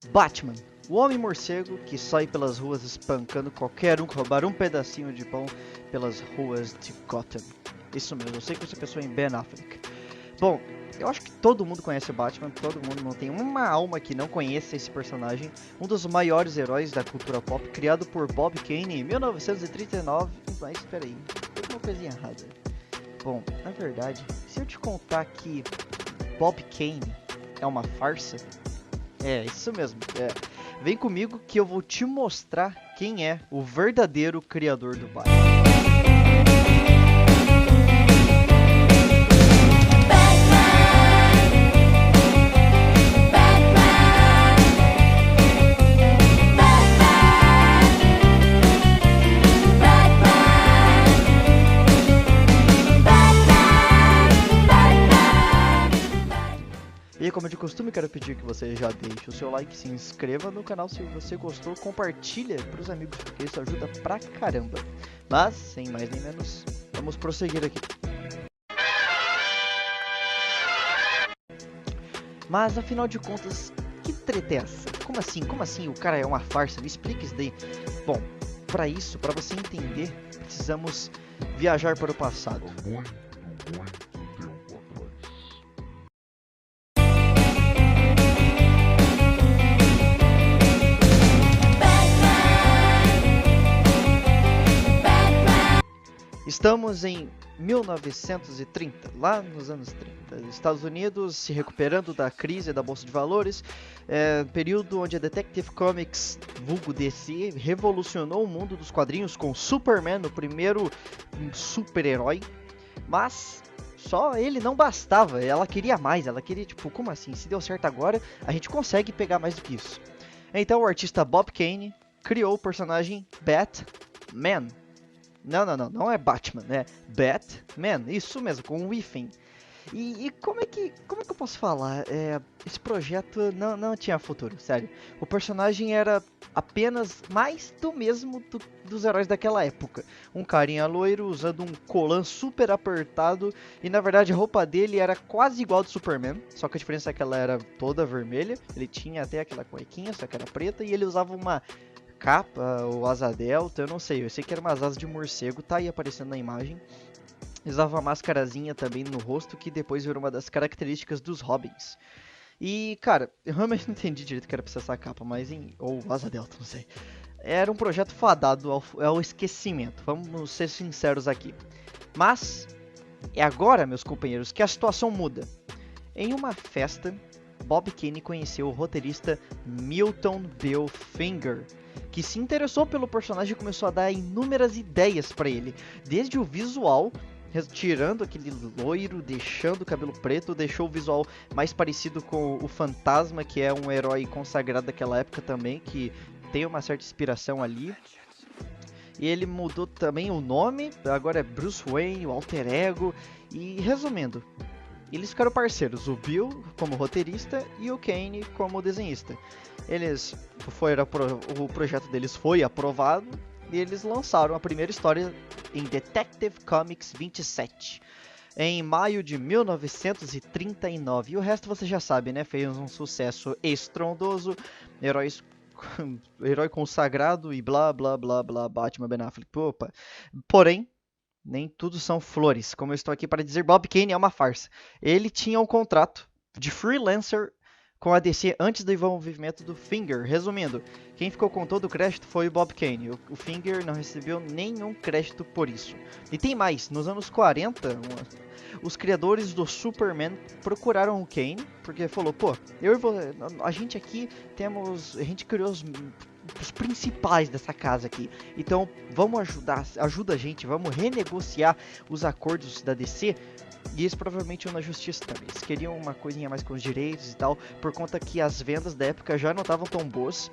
Batman, o homem-morcego que sai pelas ruas espancando qualquer um que roubar um pedacinho de pão pelas ruas de Gotham. Isso mesmo, eu sei que você pensou em Ben Affleck. Bom, eu acho que todo mundo conhece o Batman, todo mundo não tem uma alma que não conheça esse personagem, um dos maiores heróis da cultura pop, criado por Bob Kane em 1939. Mas espera aí, tem uma coisinha errada. Bom, na verdade, se eu te contar que Bob Kane é uma farsa, é isso mesmo. Vem comigo que eu vou te mostrar quem é o verdadeiro criador do Batman. E como de costume, quero pedir que você já deixe o seu like, se inscreva no canal se você gostou, compartilha para os amigos, porque isso ajuda pra caramba. Mas, sem mais nem menos, vamos prosseguir aqui. Mas, afinal de contas, que treta é essa? Como assim? Como assim o cara é uma farsa? Me explica isso daí. Bom, para isso, para você entender, precisamos viajar para o passado. Estamos em 1930, lá nos anos 30. Estados Unidos se recuperando da crise da Bolsa de Valores, período onde a Detective Comics, vulgo DC, revolucionou o mundo dos quadrinhos com Superman, o primeiro super-herói. Mas só ele não bastava, ela queria mais, ela queria tipo, como assim? Se deu certo agora, a gente consegue pegar mais do que isso. Então o artista Bob Kane criou o personagem Batman. Não é Batman, é Batman, isso mesmo, com um hífen. E como é que eu posso falar? Esse projeto não tinha futuro, sério. O personagem era apenas mais do mesmo dos heróis daquela época. Um carinha loiro usando um colã super apertado e na verdade a roupa dele era quase igual ao do Superman, só que a diferença é que ela era toda vermelha, ele tinha até aquela cuequinha, só que era preta e ele usava uma capa ou asa delta, eu sei que era umas asas de morcego, tá aí aparecendo na imagem. Usava uma máscarazinha também no rosto, que depois virou uma das características dos Robins. E, cara, eu realmente não entendi direito que era pra ser essa capa, mas ou asa delta, não sei. Era um projeto fadado ao esquecimento, vamos ser sinceros aqui. Mas, é agora, meus companheiros, que a situação muda. Em uma festa, Bob Kane conheceu o roteirista Milton Bill Finger, que se interessou pelo personagem e começou a dar inúmeras ideias para ele, desde o visual, tirando aquele loiro, deixando o cabelo preto, deixou o visual mais parecido com o Fantasma, que é um herói consagrado daquela época também, que tem uma certa inspiração ali. E ele mudou também o nome, agora é Bruce Wayne, o alter ego, e resumindo, eles ficaram parceiros, o Bill como roteirista e o Kane como desenhista. O projeto deles foi aprovado e eles lançaram a primeira história em Detective Comics 27, em maio de 1939. E o resto você já sabe, né? Fez um sucesso estrondoso, herói consagrado e blá blá blá blá, Batman, Ben Affleck. Opa. Porém, nem tudo são flores, como eu estou aqui para dizer, Bob Kane é uma farsa. Ele tinha um contrato de freelancer com a DC antes do envolvimento do Finger. Resumindo, quem ficou com todo o crédito foi o Bob Kane. O Finger não recebeu nenhum crédito por isso. E tem mais, nos anos 40, os criadores do Superman procuraram o Kane, porque falou, pô, a gente aqui a gente criou os principais dessa casa aqui. Então, vamos ajuda a gente, vamos renegociar os acordos da DC. E eles provavelmente iam na justiça também. Eles queriam uma coisinha mais com os direitos e tal, por conta que as vendas da época já não estavam tão boas.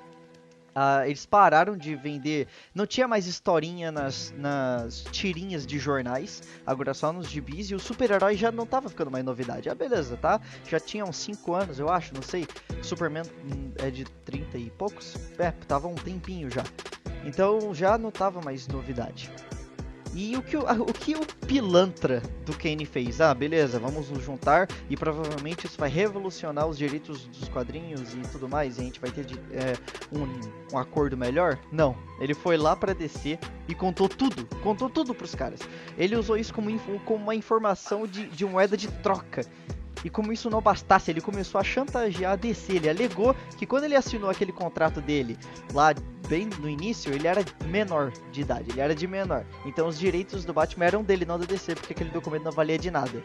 Eles pararam de vender, não tinha mais historinha nas tirinhas de jornais, agora só nos gibis, e o super-herói já não tava ficando mais novidade. Beleza, tá? Já tinha uns 5 anos, eu acho, não sei. Superman é de 30 e poucos? Tava um tempinho já. Então já não tava mais novidade. E o que o pilantra do Kane fez? Ah, beleza, vamos nos juntar e provavelmente isso vai revolucionar os direitos dos quadrinhos e tudo mais, e a gente vai ter um acordo melhor? Não, ele foi lá pra DC e contou tudo pros caras. Ele usou isso como uma informação de moeda de troca. E como isso não bastasse, ele começou a chantagear a DC. Ele alegou que quando ele assinou aquele contrato dele, lá bem no início, ele era menor de idade, ele era de menor. Então os direitos do Batman eram dele, não da DC, porque aquele documento não valia de nada.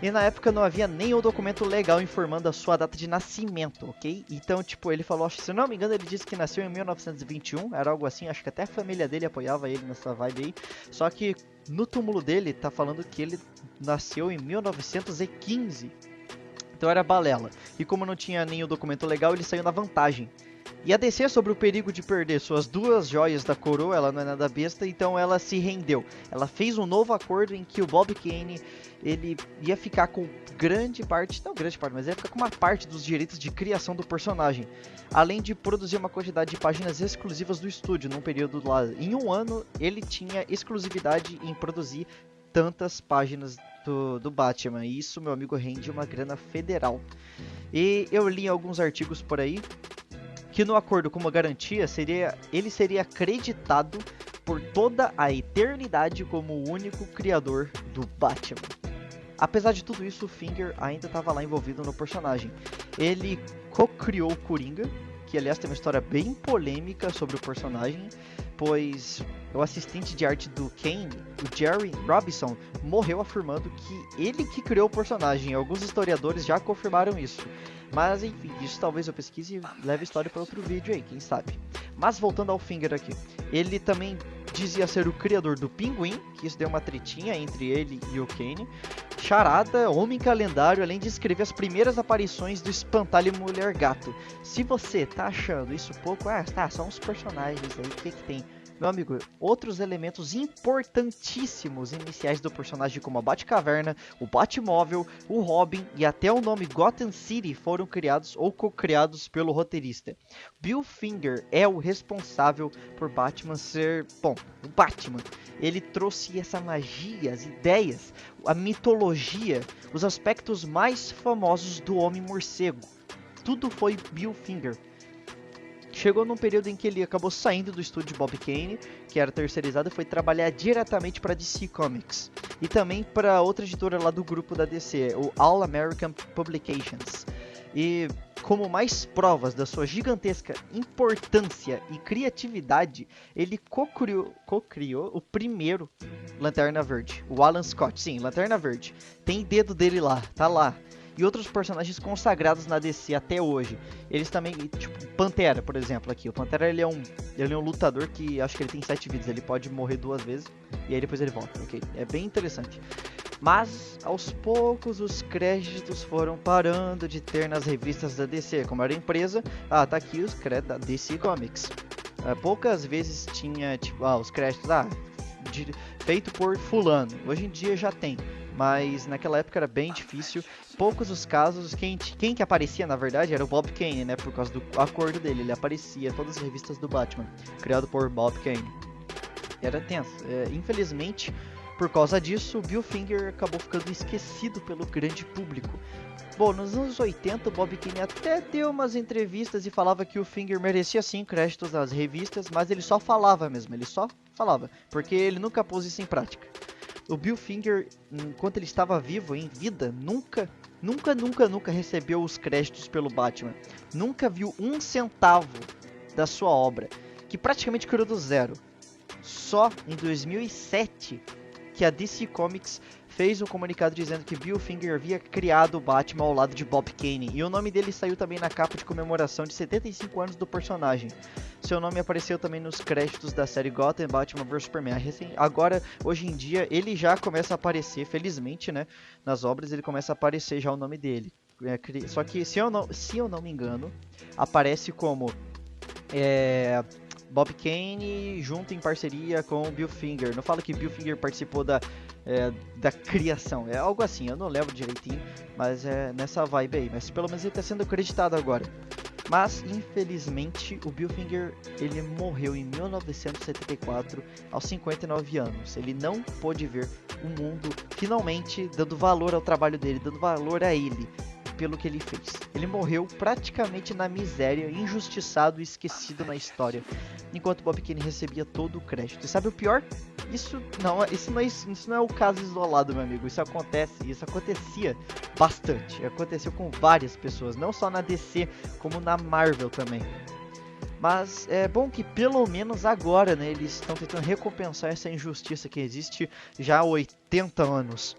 E na época não havia nenhum documento legal informando a sua data de nascimento, ok? Então, tipo, ele falou, se não me engano, ele disse que nasceu em 1921, era algo assim, acho que até a família dele apoiava ele nessa vibe aí. Só que no túmulo dele tá falando que ele nasceu em 1915. Então era balela. E como não tinha nenhum documento legal, ele saiu na vantagem. E a DC, sobre o perigo de perder suas duas joias da coroa, ela não é nada besta, então ela se rendeu. Ela fez um novo acordo em que o Bob Kane, ele ia ficar com grande parte, não grande parte, mas ia ficar com uma parte dos direitos de criação do personagem. Além de produzir uma quantidade de páginas exclusivas do estúdio, num período lá. Em um ano, ele tinha exclusividade em produzir tantas páginas do Batman. E isso, meu amigo, rende uma grana federal. E eu li alguns artigos por aí que no acordo como garantia ele seria acreditado por toda a eternidade como o único criador do Batman. Apesar de tudo isso, o Finger ainda estava lá envolvido no personagem. Ele co-criou o Coringa, que aliás tem uma história bem polêmica sobre o personagem, pois o assistente de arte do Kane, o Jerry Robinson, morreu afirmando que ele que criou o personagem. Alguns historiadores já confirmaram isso. Mas enfim, isso talvez eu pesquise e leve a história para outro vídeo aí, quem sabe. Mas voltando ao Finger aqui, ele também dizia ser o criador do Pinguim, que isso deu uma tretinha entre ele e o Kane. Charada, Homem Calendário, além de escrever as primeiras aparições do Espantalho e Mulher Gato. Se você tá achando isso pouco, são uns personagens aí, o que tem? Meu amigo, outros elementos importantíssimos iniciais do personagem como a Batcaverna, o Batmóvel, o Robin e até o nome Gotham City foram criados ou co-criados pelo roteirista. Bill Finger é o responsável por Batman ser, bom, o Batman. Ele trouxe essa magia, as ideias, a mitologia, os aspectos mais famosos do Homem-Morcego. Tudo foi Bill Finger. Chegou num período em que ele acabou saindo do estúdio de Bob Kane, que era terceirizado, e foi trabalhar diretamente para DC Comics. E também para outra editora lá do grupo da DC, o All American Publications. E como mais provas da sua gigantesca importância e criatividade, ele co-criou o primeiro Lanterna Verde, o Alan Scott. Sim, Lanterna Verde. Tem dedo dele lá, tá lá. E outros personagens consagrados na DC até hoje. Eles também, tipo, Pantera, por exemplo, aqui. O Pantera, ele é um lutador que acho que ele tem 7 vidas. Ele pode morrer 2 vezes e aí depois ele volta, ok? É bem interessante. Mas, aos poucos, os créditos foram parando de ter nas revistas da DC. Como era empresa, tá aqui os créditos da DC Comics. Poucas vezes tinha, tipo, os créditos, feito por fulano. Hoje em dia já tem. Mas naquela época era bem difícil. Poucos os casos, quem que aparecia na verdade era o Bob Kane, né? Por causa do acordo dele, ele aparecia em todas as revistas do Batman, criado por Bob Kane. Era tenso. Infelizmente, por causa disso, o Bill Finger acabou ficando esquecido pelo grande público. Bom, nos anos 80, o Bob Kane até deu umas entrevistas e falava que o Finger merecia sim créditos nas revistas, mas ele só falava mesmo, porque ele nunca pôs isso em prática. O Bill Finger, enquanto ele estava vivo, em vida, nunca recebeu os créditos pelo Batman. Nunca viu 1 centavo da sua obra, que praticamente criou do zero. Só em 2007 que a DC Comics fez um comunicado dizendo que Bill Finger havia criado o Batman ao lado de Bob Kane. E o nome dele saiu também na capa de comemoração de 75 anos do personagem. Seu nome apareceu também nos créditos da série Gotham, Batman vs Superman. Agora, hoje em dia, ele já começa a aparecer, felizmente, né? Nas obras ele começa a aparecer já o nome dele. Só que, se eu não me engano, aparece como Bob Kane junto em parceria com o Bill Finger. Não fala que Bill Finger participou da criação. É algo assim, eu não lembro direitinho, mas é nessa vibe aí. Mas pelo menos ele está sendo acreditado agora. Mas, infelizmente, o Bill Finger ele morreu em 1974, aos 59 anos. Ele não pôde ver o mundo finalmente dando valor ao trabalho dele, dando valor a ele, pelo que ele fez. Ele morreu praticamente na miséria, injustiçado e esquecido na história, enquanto Bob Kane recebia todo o crédito. E sabe o pior? Isso não é o caso isolado, meu amigo. Isso acontecia bastante. Aconteceu com várias pessoas, não só na DC, como na Marvel também. Mas é bom que pelo menos agora, né, eles estão tentando recompensar essa injustiça que existe já há 80 anos.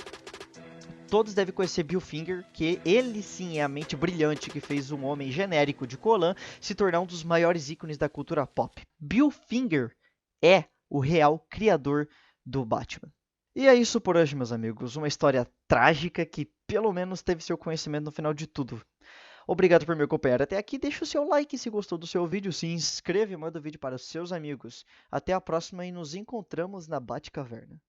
Todos devem conhecer Bill Finger, que ele sim é a mente brilhante que fez um homem genérico de Colan se tornar um dos maiores ícones da cultura pop. Bill Finger é o real criador do Batman. E é isso por hoje, meus amigos. Uma história trágica que pelo menos teve seu conhecimento no final de tudo. Obrigado por me acompanhar até aqui. Deixa o seu like se gostou do seu vídeo, se inscreva e manda o vídeo para os seus amigos. Até a próxima e nos encontramos na Batcaverna.